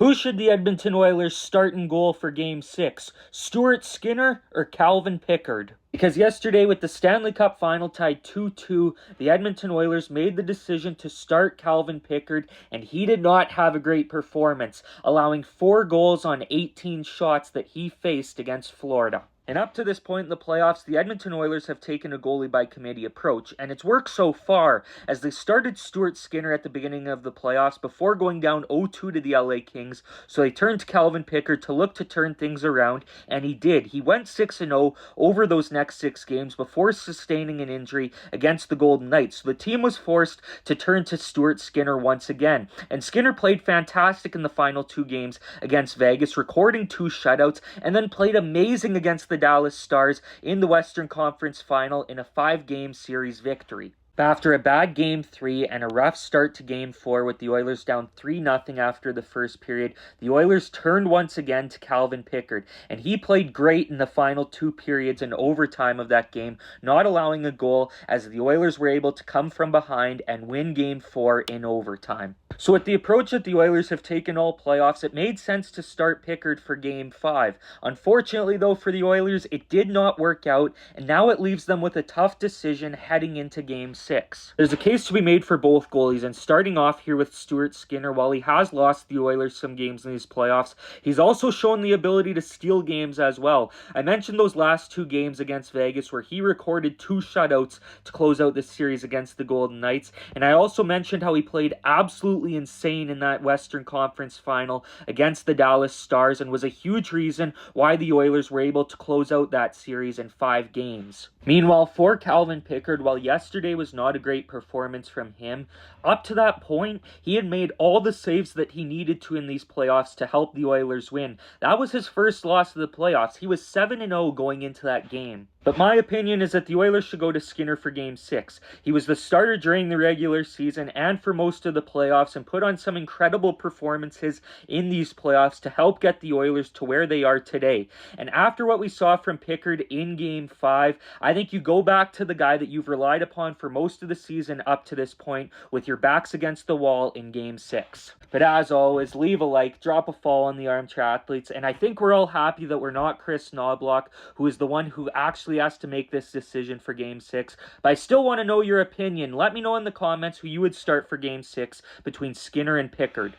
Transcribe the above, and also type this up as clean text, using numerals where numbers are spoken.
Who should the Edmonton Oilers start in goal for Game 6? Stuart Skinner or Calvin Pickard? Because yesterday, with the Stanley Cup final tied 2-2, the Edmonton Oilers made the decision to start Calvin Pickard, and he did not have a great performance, allowing 4 goals on 18 shots that he faced against Florida. And up to this point in the playoffs, the Edmonton Oilers have taken a goalie-by-committee approach, and it's worked so far, as they started Stuart Skinner at the beginning of the playoffs before going down 0-2 to the LA Kings, so they turned to Calvin Pickard to look to turn things around, and he did. He went 6-0 over those next 6 games before sustaining an injury against the Golden Knights, so the team was forced to turn to Stuart Skinner once again, and Skinner played fantastic in the final 2 games against Vegas, recording 2 shutouts, and then played amazing against the Dallas Stars in the Western Conference Final in a 5-game series victory. After a bad Game 3 and a rough start to Game 4 with the Oilers down 3-0 after the first period, the Oilers turned once again to Calvin Pickard, and he played great in the final 2 periods and overtime of that game, not allowing a goal as the Oilers were able to come from behind and win Game 4 in overtime. So with the approach that the Oilers have taken all playoffs, it made sense to start Pickard for Game 5. Unfortunately, though, for the Oilers, it did not work out, and now it leaves them with a tough decision heading into Game 6. There's a case to be made for both goalies, and starting off here with Stuart Skinner, while he has lost the Oilers some games in these playoffs, he's also shown the ability to steal games as well. I mentioned those last 2 games against Vegas where he recorded 2 shutouts to close out this series against the Golden Knights, and I also mentioned how he played absolutely insane in that Western Conference Final against the Dallas Stars and was a huge reason why the Oilers were able to close out that series in 5 games. Meanwhile, for Calvin Pickard, while yesterday was not a great performance from him, up to that point, he had made all the saves that he needed to in these playoffs to help the Oilers win. That was his first loss of the playoffs. He was 7-0 going into that game. But my opinion is that the Oilers should go to Skinner for Game 6. He was the starter during the regular season and for most of the playoffs and put on some incredible performances in these playoffs to help get the Oilers to where they are today. And after what we saw from Pickard in Game 5, I think you go back to the guy that you've relied upon for most of the season up to this point with your backs against the wall in Game 6. But as always, leave a like, drop a follow on the Armchair Athletes, and I think we're all happy that we're not Chris Knobloch, who is the one who actually has to make this decision for Game 6. But I still want to know your opinion. Let me know in the comments who you would start for Game 6 between Skinner and Pickard.